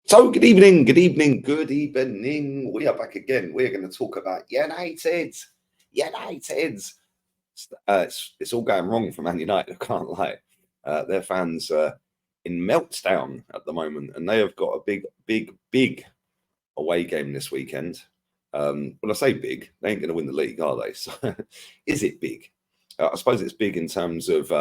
So, good evening, good evening, good evening. We are back again. We're going to talk about United. United. It's all going wrong for Man United, I can't lie. Their fans are in meltdown at the moment, and they have got a big away game this weekend. When I say big, they ain't going to win the league, are they? So, is it big? I suppose it's big in terms of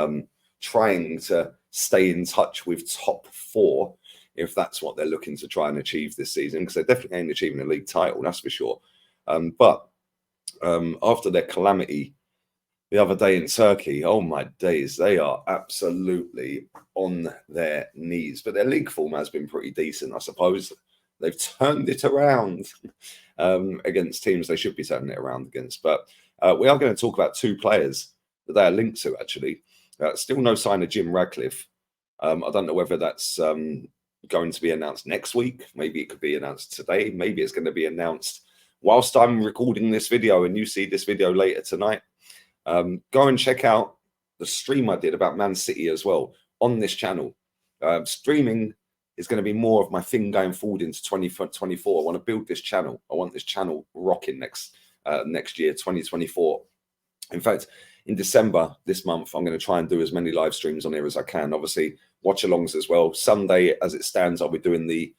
trying to stay in touch with top four, if that's what they're looking to try and achieve this season, because they're definitely ain't achieving a league title, that's for sure. But after their calamity the other day in Turkey, oh my days, they are absolutely on their knees. But their league form has been pretty decent, I suppose. They've turned it around against teams they should be turning it around against. But we are going to talk about two players that they are linked to, actually. Still no sign of Jim Radcliffe. I don't know whether that's going to be announced next week. Maybe it could be announced today. Maybe it's going to be announced whilst I'm recording this video and you see this video later tonight. Go and check out the stream I did about Man City as well on this channel. Streaming is going to be more of my thing going forward into 2024. I want to build this channel. I want this channel rocking next year, 2024. In fact, in December this month, I'm going to try and do as many live streams on here as I can. Obviously, watch-alongs as well. Sunday, as it stands, I'll be doing the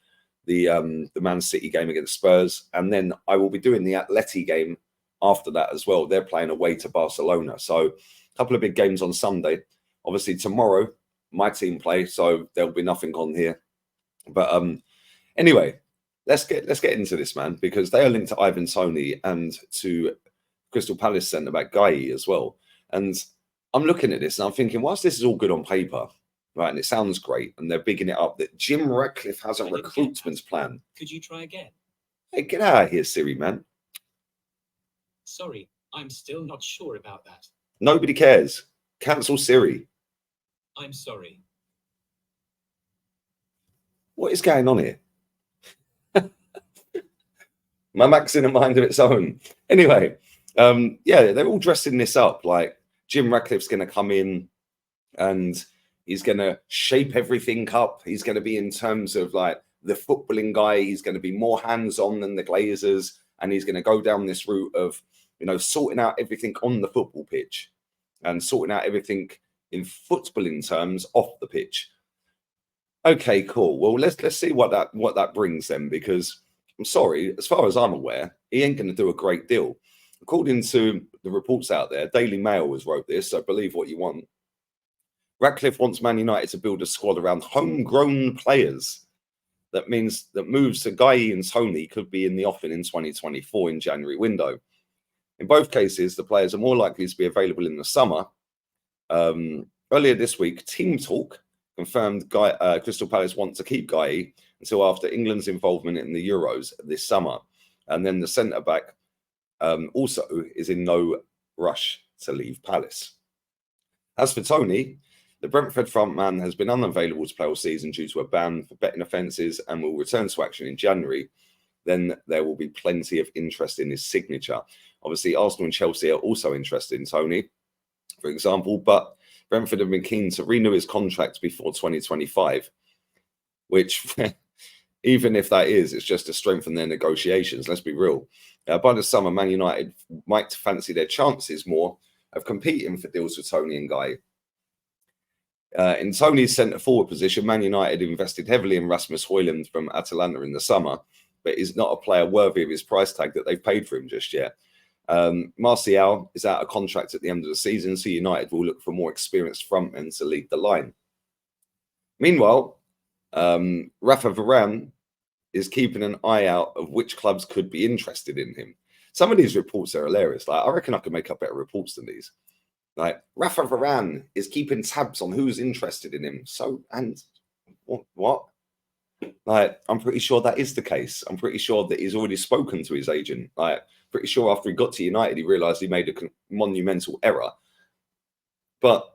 Man City game against Spurs, and then I will be doing the Atleti game after that as well. They're playing away to Barcelona, so a couple of big games on Sunday. Obviously, tomorrow my team play, so there'll be nothing on here. But anyway, let's get into this, man, because they are linked to Ivan Toney and to Crystal Palace centre-back Guehi as well. And I'm looking at this and I'm thinking, whilst this is all good on paper, right, and it sounds great, and they're bigging it up, that Jim Radcliffe has a recruitment plan. Could you try again? Hey, get out of here, Siri, man. Sorry, I'm still not sure about that. Nobody cares. Cancel Siri. I'm sorry. What is going on here? My Mac's in a mind of its own. Anyway, yeah, they're all dressing this up like Jim Radcliffe's going to come in and he's going to shape everything up. He's going to be, in terms of like the footballing guy, he's going to be more hands-on than the Glazers, and he's going to go down this route of, you know, sorting out everything on the football pitch and sorting out everything in footballing terms off the pitch. Okay, cool. Well, let's see what that brings then, because I'm sorry, as far as I'm aware, he ain't going to do a great deal. According to the reports out there, Daily Mail has wrote this, so believe what you want. Radcliffe wants Man United to build a squad around homegrown players. That means that moves to Guehi and Toney could be in the offing in 2024 in January window. In both cases, the players are more likely to be available in the summer. Earlier this week, Team Talk confirmed Crystal Palace want to keep Guehi until after England's involvement in the Euros this summer. And then the centre-back also is in no rush to leave Palace. As for Toney, the Brentford frontman has been unavailable to play all season due to a ban for betting offences and will return to action in January. Then there will be plenty of interest in his signature. Obviously, Arsenal and Chelsea are also interested in Toney, for example, but Brentford have been keen to renew his contract before 2025, which, even if that is, it's just to strengthen their negotiations. Let's be real. By the summer, Man United might fancy their chances more of competing for deals with Toney and Guehi. In Toney's centre-forward position, Man United invested heavily in Rasmus Højlund from Atalanta in the summer, but is not a player worthy of his price tag that they've paid for him just yet. Martial is out of contract at the end of the season, so United will look for more experienced frontmen to lead the line. Meanwhile, Rafa Varane is keeping an eye out of which clubs could be interested in him. Some of these reports are hilarious. Like, I reckon I could make up better reports than these. Like, Rafa Varane is keeping tabs on who's interested in him. So, and what? Like, I'm pretty sure that is the case. I'm pretty sure that he's already spoken to his agent. Like, pretty sure after he got to United, he realised he made a monumental error. But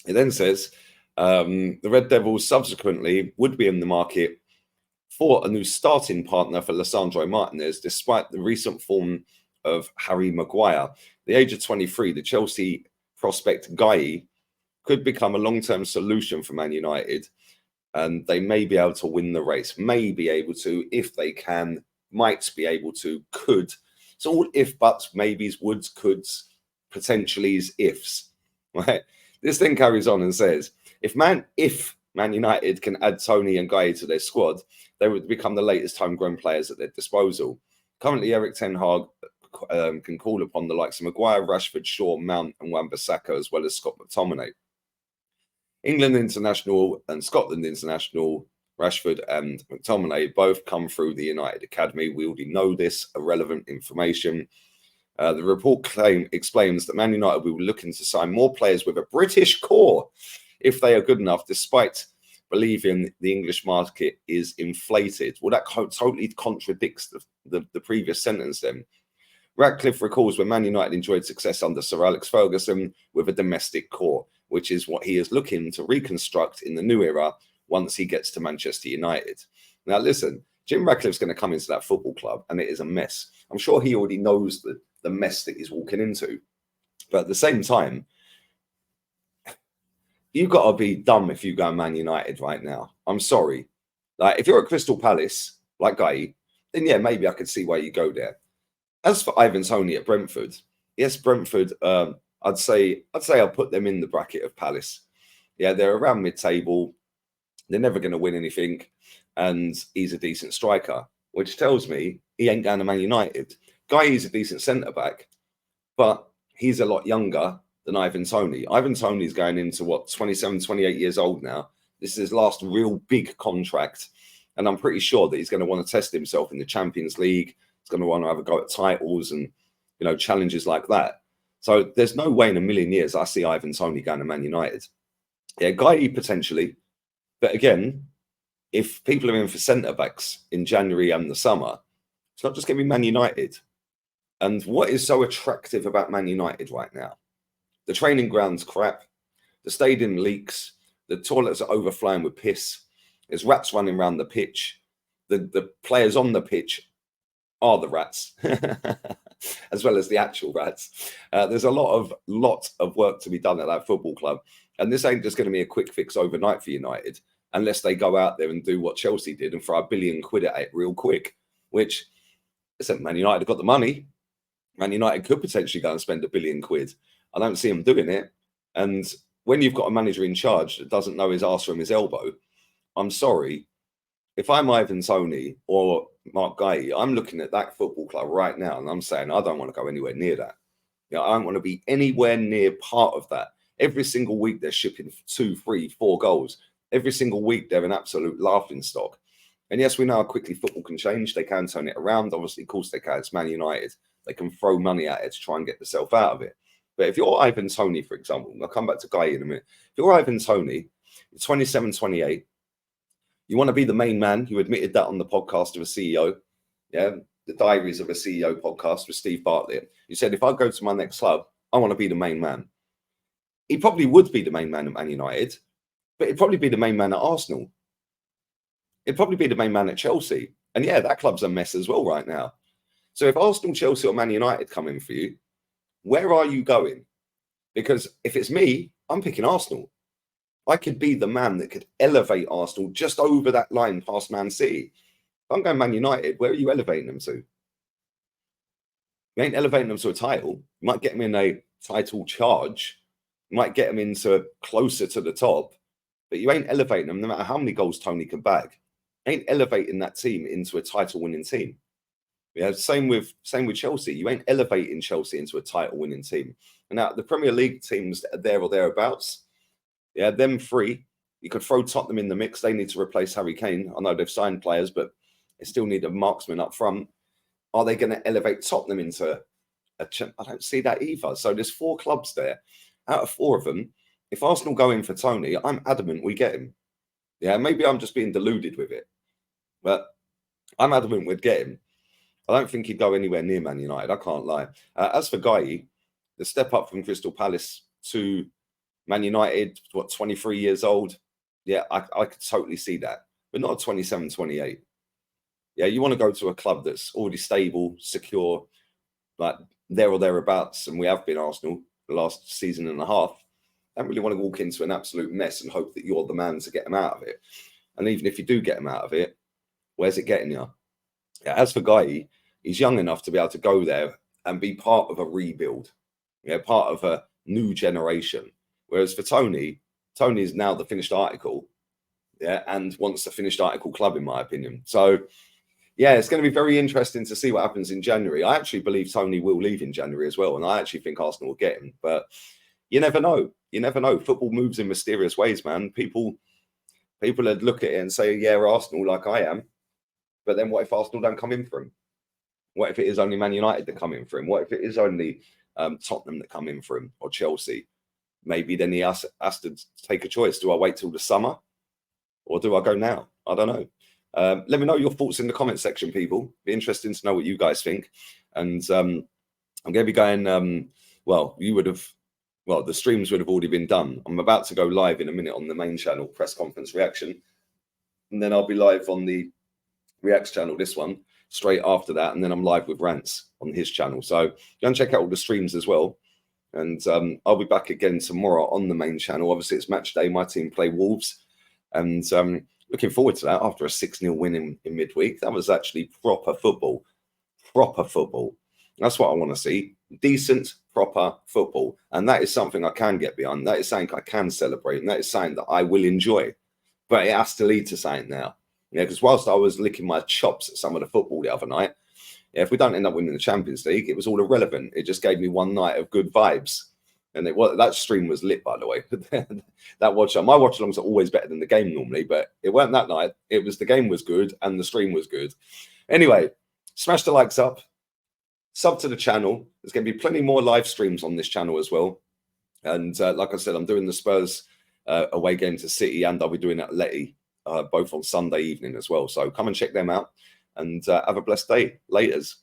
it then says the Red Devils subsequently would be in the market for a new starting partner for Lisandro Martinez, despite the recent form of Harry Maguire. The age of 23, the Chelsea prospect Guehi could become a long-term solution for Man United. and they may be able to win the race, may be able to, if they can, might be able to, could. It's all if, buts, maybes, woulds, coulds, potentiallys, ifs. Right? This thing carries on and says, if Man United can add Toney and Guehi to their squad, they would become the latest homegrown players at their disposal. Currently, Eric Ten Hag can call upon the likes of Maguire, Rashford, Shaw, Mount, and Wan-Bissaka, as well as Scott McTominay. England international and Scotland international, Rashford and McTominay, both come through the United Academy. We already know this, irrelevant information. The report explains that Man United will be looking to sign more players with a British core if they are good enough, despite believing the English market is inflated. Well, that totally contradicts the previous sentence then. Ratcliffe recalls when Man United enjoyed success under Sir Alex Ferguson with a domestic core, which is what he is looking to reconstruct in the new era once he gets to Manchester United. Now, listen, Jim Ratcliffe's going to come into that football club and it is a mess. I'm sure he already knows the mess that he's walking into. But at the same time, you've got to be dumb if you go Man United right now. I'm sorry. Like, if you're at Crystal Palace, like Guehi, then yeah, maybe I could see why you go there. As for Ivan Toney at Brentford, yes, Brentford, I'd say I'll put them in the bracket of Palace. Yeah, they're around mid-table. They're never going to win anything. And he's a decent striker, which tells me he ain't going to Man United. Guehi's a decent centre-back, but he's a lot younger than Ivan Toney. Ivan Toney's going into, 27, 28 years old now. This is his last real big contract. And I'm pretty sure that he's going to want to test himself in the Champions League. He's going to want to have a go at titles and, challenges like that. So there's no way in a million years I see Ivan Toney going to Man United. Yeah, Guehi potentially. But again, if people are in for centre-backs in January and the summer, it's not just going to be Man United. And what is so attractive about Man United right now? The training ground's crap. The stadium leaks. The toilets are overflowing with piss. There's rats running around the pitch. The players on the pitch are the rats, as well as the actual rats. There's a lot of work to be done at that football club. And this ain't just going to be a quick fix overnight for United, unless they go out there and do what Chelsea did and throw £1 billion at it real quick, which, listen, Man United have got the money. Man United could potentially go and spend £1 billion. I don't see them doing it. And when you've got a manager in charge that doesn't know his arse from his elbow, I'm sorry. If I'm Ivan Toney or Mark Guehi, I'm looking at that football club right now and I'm saying, I don't want to go anywhere near that. I don't want to be anywhere near part of that. Every single week they're shipping 2, 3, 4 goals. Every single week they're an absolute laughing stock. And yes, we know how quickly football can change. They can turn it around. Obviously, of course they can. It's Man United. They can throw money at it to try and get themselves out of it. But if you're Ivan Toney, for example, and I'll come back to Guehi in a minute. If you're Ivan Toney, you're 27, 28, you want to be the main man. You admitted that on the podcast of a CEO. Yeah, the Diaries of a CEO podcast with Steve Bartlett. You said, if I go to my next club, I want to be the main man. He probably would be the main man at Man United, but he'd probably be the main man at Arsenal. He'd probably be the main man at Chelsea. And yeah, that club's a mess as well right now. So if Arsenal, Chelsea or Man United come in for you, where are you going? Because if it's me, I'm picking Arsenal. I could be the man that could elevate Arsenal just over that line past Man City. If I'm going Man United, where are you elevating them to? You ain't elevating them to a title. You might get them in a title charge. You might get them into closer to the top, but you ain't elevating them no matter how many goals Toney can bag. You ain't elevating that team into a title-winning team. Yeah, same with Chelsea. You ain't elevating Chelsea into a title-winning team. And now the Premier League teams that are there or thereabouts, yeah, them three, you could throw Tottenham in the mix. They need to replace Harry Kane. I know they've signed players, but they still need a marksman up front. Are they going to elevate Tottenham into a I don't see that either. So there's 4 clubs there. Out of 4 of them, if Arsenal go in for Toney, I'm adamant we get him. Yeah, maybe I'm just being deluded with it, but I'm adamant we'd get him. I don't think he'd go anywhere near Man United. I can't lie. As for Guehi, the step up from Crystal Palace to Man United, 23 years old? Yeah, I could totally see that, but not 27, 28. Yeah, you want to go to a club that's already stable, secure, like there or thereabouts, and we have been Arsenal the last season and a half. I don't really want to walk into an absolute mess and hope that you're the man to get them out of it. And even if you do get him out of it, where's it getting you? Yeah, as for Guehi, he's young enough to be able to go there and be part of a rebuild, part of a new generation. Whereas for Toney is now the finished article, and wants a finished article club, in my opinion. So, yeah, it's going to be very interesting to see what happens in January. I actually believe Toney will leave in January as well, and I actually think Arsenal will get him. But you never know. You never know. Football moves in mysterious ways, man. People would look at it and say, yeah, Arsenal, like I am. But then what if Arsenal don't come in for him? What if it is only Man United that come in for him? What if it is only Tottenham that come in for him, or Chelsea? Maybe then he has to take a choice. Do I wait till the summer, or do I go now? I don't know. Let me know your thoughts in the comment section, people. Be interesting to know what you guys think. And I'm going to be going, the streams would have already been done. I'm about to go live in a minute on the main channel, press conference reaction. And then I'll be live on the Reacts channel, this one, straight after that. And then I'm live with Rants on his channel. So go and check out all the streams as well. And I'll be back again tomorrow on the main channel. Obviously, it's match day. My team play Wolves. And looking forward to that after a 6-0 win in midweek. That was actually proper football. Proper football. That's what I want to see. Decent, proper football. And that is something I can get behind. That is something I can celebrate. And that is something that I will enjoy. But it has to lead to something now. Because whilst I was licking my chops at some of the football the other night, if we don't end up winning the Champions League, it was all irrelevant. It just gave me one night of good vibes. And that stream was lit, by the way. That my watch alongs are always better than the game normally, but it weren't that night. It was the game was good and the stream was good. Anyway, smash the likes up, sub to the channel. There's going to be plenty more live streams on this channel as well. And like I said, I'm doing the Spurs away game to City, and I'll be doing Atleti both on Sunday evening as well. So come and check them out, and have a blessed day. Laters.